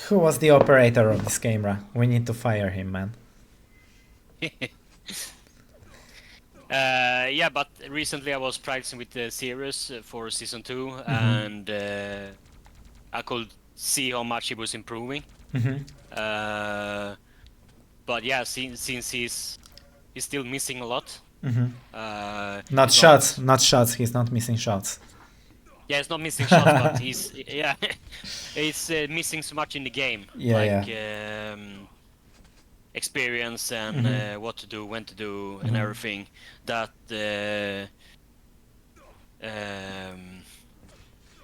Who was the operator of this camera? We need to fire him, man. Yeah, but recently I was practicing with the series for season 2, and I could see how much he was improving. But yeah, since he's still missing a lot. Not shots, not shots. He's not missing shots. Yeah, he's not missing shots, but he's he's missing so much in the game. Yeah, Experience and what to do, when to do, and everything. That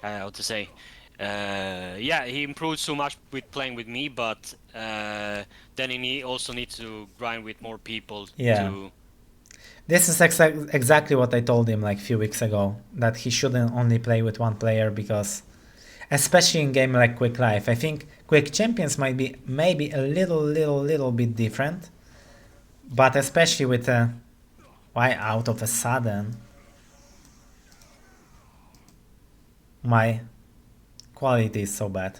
how to say? Yeah, he improved so much with playing with me, but then he also needs to grind with more people. Yeah. This is exactly what I told him like a few weeks ago, that he shouldn't only play with one player, because especially in game like Quake Life, I think Quake Champions might be maybe a little bit different, but especially with why out of a sudden my quality is so bad.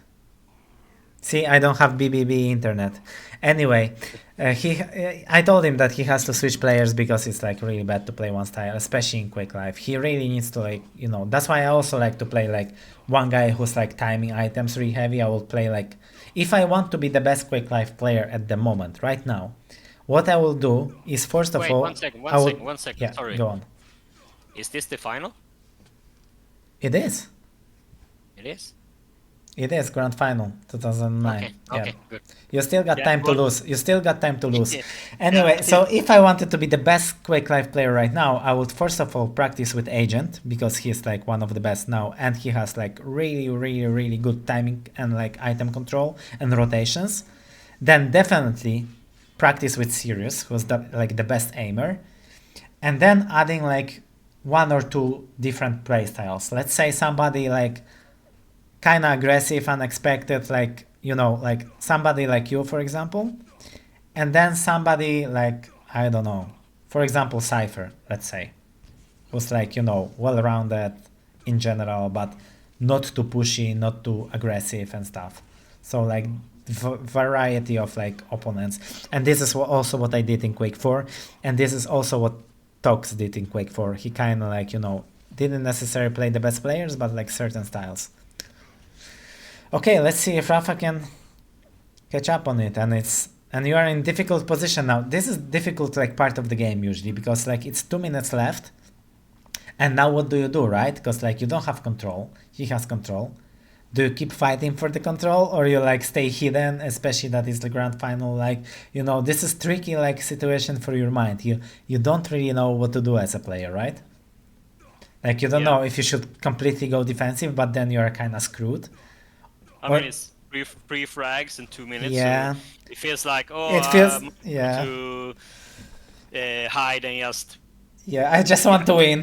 See, I don't have BBB internet. Anyway, I told him that he has to switch players because it's like really bad to play one style, especially in Quake Live. He really needs to like, you know, that's why I also like to play like one guy who's like timing items really heavy. I will play like, if I want to be the best Quake Live player at the moment, right now, what I will do is first of Wait, all, one second, one second. yeah, Sorry. go on. Is this the final? It is. It is. It is Grand Final 2009. Okay. Yeah. Okay. Good. You still got Yeah, time to well- lose. You still got time to lose. Yeah. Anyway, Yeah. so if I wanted to be the best Quake Live player right now, I would first of all practice with Agent because he's like one of the best now and he has like really, really, really good timing and like item control and rotations. Then definitely practice with Sirius, who's like the best aimer. And then adding like one or two different playstyles. Let's say somebody like kind of aggressive, unexpected, like, you know, like somebody like you, for example, and then somebody like, I don't know, for example, Cypher, let's say, who's like, you know, well-rounded in general, but not too pushy, not too aggressive and stuff. So like variety of like opponents. And this is also what I did in Quake 4, and this is also what Tox did in Quake 4. He kind of like, you know, didn't necessarily play the best players, but like certain styles. Okay, let's see if Rapha can catch up on it. And you are in difficult position now. This is difficult like part of the game usually because like it's 2 minutes left. And now what do you do, right? Because like you don't have control. He has control. Do you keep fighting for the control or you like stay hidden, especially that is the grand final? Like, you know, this is tricky like situation for your mind. You don't really know what to do as a player, right? Like you don't know if you should completely go defensive, but then you're kind of screwed. I mean, it's three frags in 2 minutes. Yeah. So it feels like, yeah. to hide and just. Yeah, I just want to win.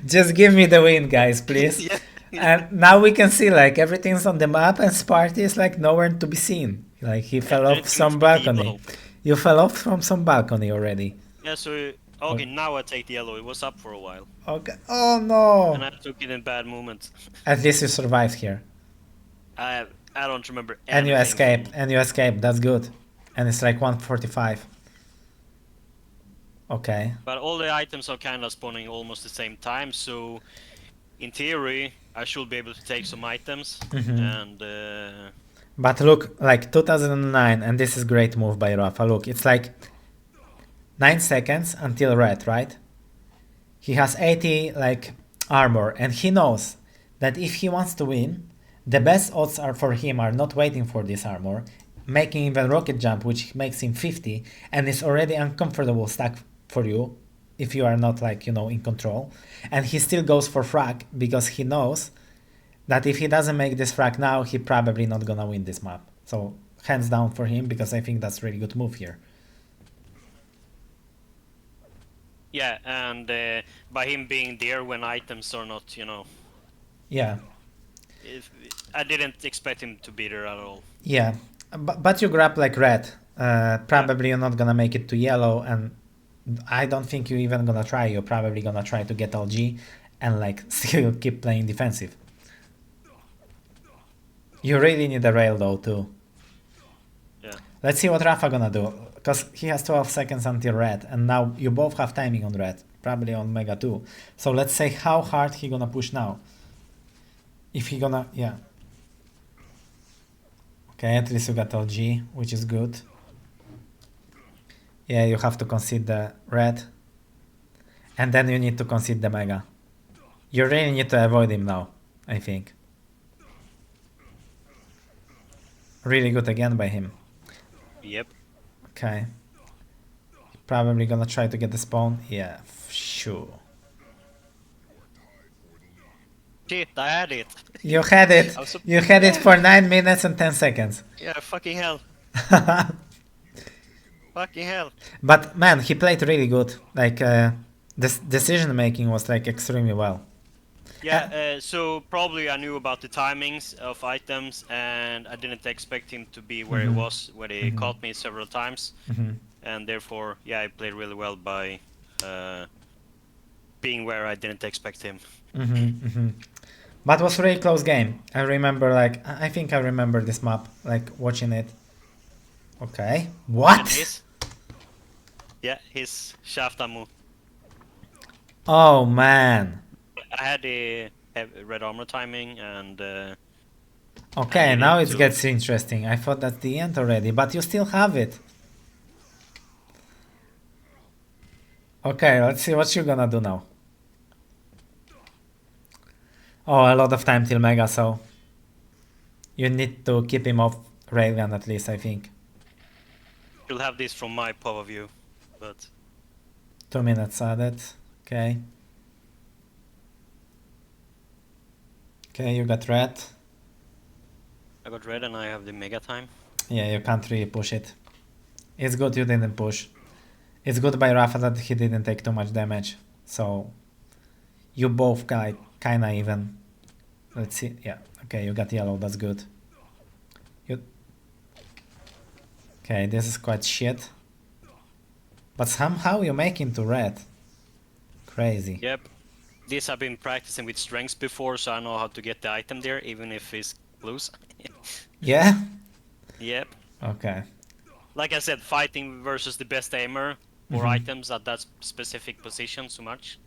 Just give me the win, guys, please. Yeah. And now we can see like everything's on the map and Spart1e is like nowhere to be seen. Like he fell off some balcony. You fell off from some balcony already. Yeah, so okay, now I take the yellow. It was up for a while. Okay. Oh no. And I took it in bad moments. At least you survived here. I don't remember anything. And you escape. And you escape. That's good. And it's like 145. Okay. But all the items are kind of spawning almost the same time, so in theory I should be able to take some items. And but look, like 2009, and this is great move by Rapha. Look, it's like 9 seconds until red, right? He has 80 like armor, and he knows that if he wants to win, the best odds are for him are not waiting for this armor, making even rocket jump, which makes him 50, and it's already uncomfortable stack for you if you are not like, you know, in control. And he still goes for frag because he knows that if he doesn't make this frag now, he probably not gonna win this map. So hands down for him because I think that's really good move here. yeah, and by him being there when items are not, you know. Yeah. I didn't expect him to be there at all. Yeah, but you grab like red. Probably you're not gonna make it to yellow, and I don't think you're even gonna try. You're probably gonna try to get LG and like still keep playing defensive. You really need a rail though too. Yeah. Let's see what Rapha gonna do, because he has 12 seconds until red, and now you both have timing on red, probably on Mega too. So let's say how hard he gonna push now. If he gonna, yeah. Okay, at least you got LG, which is good. Yeah, you have to concede the red. And then you need to concede the Mega. You really need to avoid him now, I think. Really good again by him. Yep. Okay. Probably gonna try to get the spawn. Yeah, sure. Shit, I had it. You had it. You had it for 9 minutes and 10 seconds. Yeah, fucking hell. Fucking hell. But man, he played really good. Like this decision making was like extremely well. Yeah, so probably I knew about the timings of items, and I didn't expect him to be where he was, where he caught me several times, and therefore, yeah, I played really well by being where I didn't expect him. But it was a really close game. I remember, like, I think I remember this map, like, watching it. Okay. What? Yeah, his shaft ammo. Oh, man. I had the red armor timing and... Okay, I now needed it to... gets interesting. I thought that's the end already, but you still have it. Okay, let's see what you're gonna do now. Oh, a lot of time till Mega, so you need to keep him off railgun at least, I think. You'll have this from my point of view, but... 2 minutes added. Okay. Okay, you got red. I got red and I have the mega time. Yeah, you can't really push it. It's good you didn't push. It's good by Rapha that he didn't take too much damage. So you both kinda even. Let's see. Yeah. Okay, you got yellow. That's good. Okay, this is quite shit. But somehow you make him to red. Crazy. Yep. This I've been practicing with strengths before, so I know how to get the item there, even if it's close. Yeah? Yep. Okay. Like I said, fighting versus the best aimer or items at that specific position so much.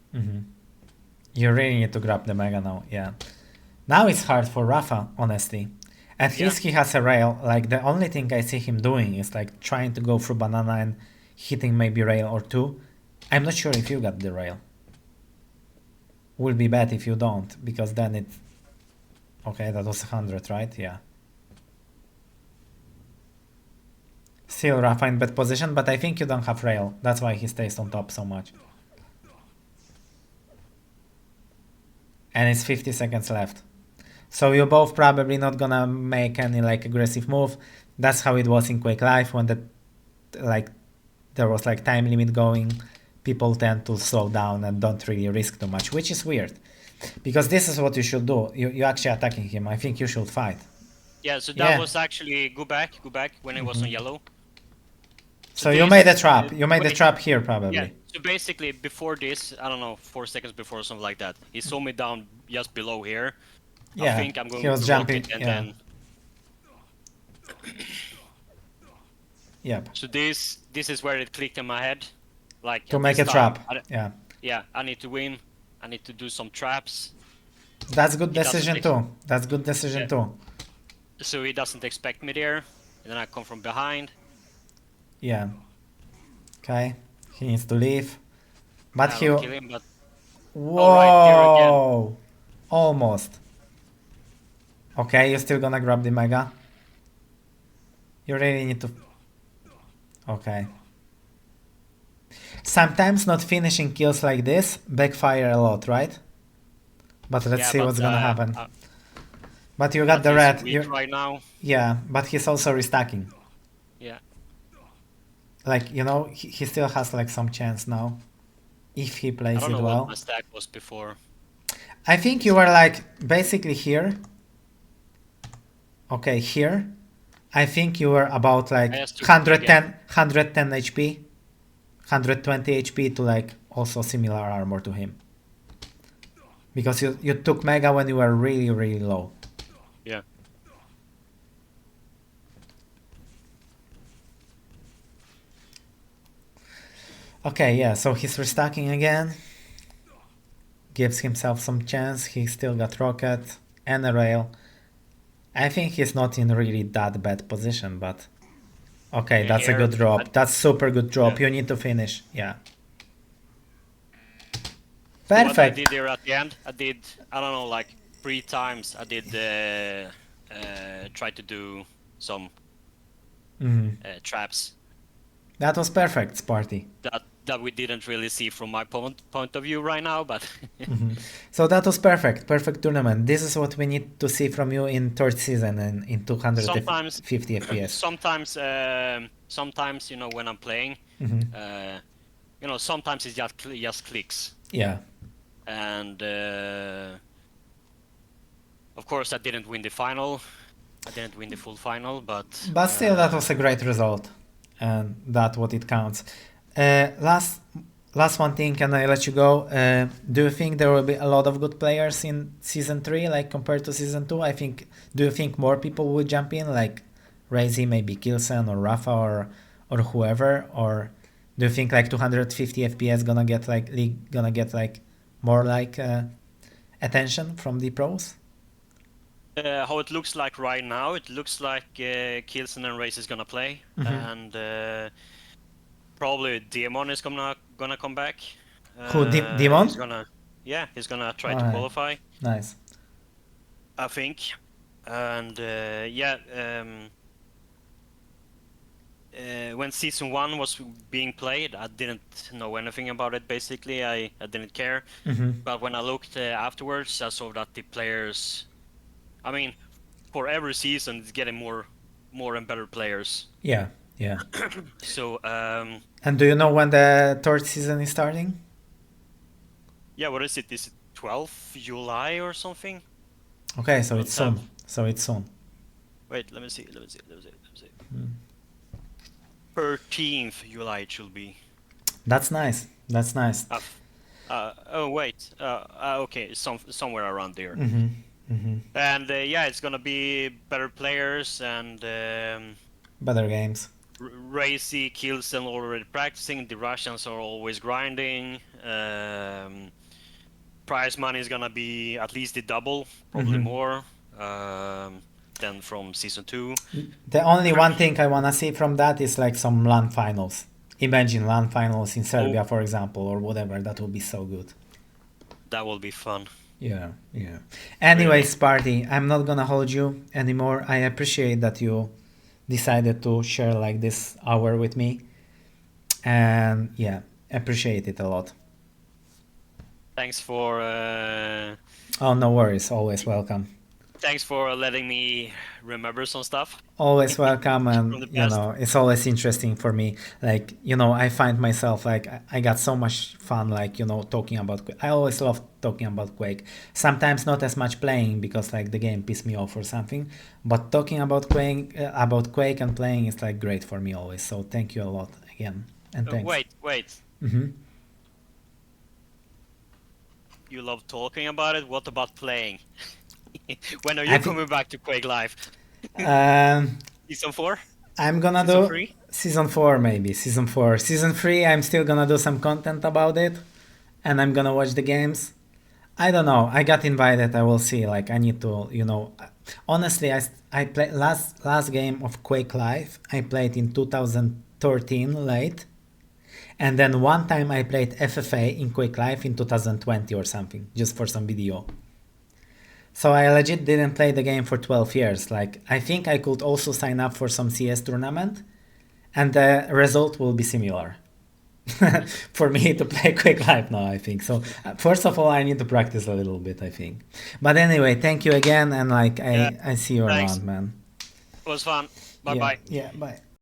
You really need to grab the mega now, yeah. Now it's hard for Rapha, honestly. At least he has a rail. Like, the only thing I see him doing is like trying to go through banana and hitting maybe rail or two. I'm not sure if you got the rail. Will be bad if you don't, because then it... Okay, that was 100, right? Yeah. Still Rapha in bad position, but I think you don't have rail. That's why he stays on top so much. And it's 50 seconds left. So you're both probably not gonna make any like aggressive move. That's how it was in Quake Live when there was like time limit going. People tend to slow down and don't really risk too much, which is weird. Because this is what you should do. You're actually attacking him. I think you should fight. Yeah, so that was actually go back when it was on yellow. So you made a trap. You made a trap here probably. Yeah, so basically before this, I don't know, 4 seconds before or something like that, he saw me down just below here. Yeah, I think I'm going he was to jumping, rocket and yeah. then... Yep. So this is where it clicked in my head. Like To make a trap. Yeah. Yeah, I need to win. I need to do some traps. That's good decision too. That's good decision too. So he doesn't expect me there. And then I come from behind. Yeah. Okay. He needs to leave. But I he... don't kill him, but... Whoa! Right, here again. Almost. Okay, you're still gonna grab the mega. You really need to... Okay. Sometimes not finishing kills like this backfire a lot, right? But let's see what's gonna happen. But you got the red. Right now. Yeah, but he's also restacking. Yeah. Like, you know, he still has like some chance now. If he plays it well. I don't know what my stack was before. I think you were like basically here. Okay, here. I think you were about like 110 HP. 120 HP to like also similar armor to him. Because you took mega when you were really, really low. Yeah. Okay, yeah, so he's restacking again. Gives himself some chance. He still got rocket and a rail. I think he's not in really that bad position, but... Okay, that's a good drop. That's super good drop. You need to finish. Yeah. Perfect. What I did there at the end, I don't know, like 3 times I did try to do some traps. That was perfect, Spart1e. That we didn't really see from my point of view right now, but... So that was perfect. Perfect tournament. This is what we need to see from you in third season and in 250 FPS. Sometimes, you know, when I'm playing, you know, sometimes it just clicks. Yeah. And of course I didn't win the final. I didn't win the full final, but... But still, that was a great result. And that's what it counts. last one thing, and I let you go. Do you think there will be a lot of good players in season 3, like compared to season 2? Do you think more people will jump in, like Razy, maybe Kilsen or Rapha or whoever, or do you think like 250 FPS gonna get like league gonna get like more like attention from the pros? How it looks like right now, it looks like Kilson and Race is gonna play, and probably Demon is gonna come back. Who, Demon? He's gonna try to qualify. Nice. I think, and when season 1 was being played, I didn't know anything about it. Basically, I didn't care. But when I looked afterwards, I saw that the players, I mean, for every season, it's getting more and better players. Yeah. So. And do you know when the third season is starting? Yeah, what is it? Is it 12th July or something? Okay, so it's soon. Wait, let me see. 13th July it should be. That's nice. Oh wait. Okay, somewhere around there. And it's gonna be better players and better games. Racy, Kilsen already practicing. The Russians are always grinding. Prize money is gonna be at least the double, probably more. Than from season 2. The only one thing I wanna see from that is like some LAN finals. Imagine LAN finals in Serbia, for example, or whatever. That would be so good. That will be fun. Yeah. Anyway, Spart1e, I'm not gonna hold you anymore. I appreciate that you decided to share like this hour with me, and appreciate it a lot. Thanks for. Oh, no worries. Always welcome. Thanks for letting me remember some stuff. Always welcome, and it's always interesting for me. Like, I find myself like I got so much fun, like, talking about Quake. I always love talking about Quake. Sometimes not as much playing because like the game pissed me off or something, but talking about Quake and playing is like great for me always. So thank you a lot again, and thanks. Wait. You love talking about it. What about playing? When are you coming back to Quake Live? Season 4? I'm gonna do Season 4 maybe. Season 4. Season 3 I'm still gonna do some content about it. And I'm gonna watch the games. I don't know. I got invited. I will see. Like I need to, honestly, I played last game of Quake Live. I played in 2013 late. And then one time I played FFA in Quake Live in 2020 or something, just for some video. So I legit didn't play the game for 12 years. Like, I think I could also sign up for some CS tournament and the result will be similar for me to play Quake Live now, I think. So first of all, I need to practice a little bit, I think. But anyway, thank you again. And like, I see you around, man. It was fun. Bye-bye. Yeah, bye.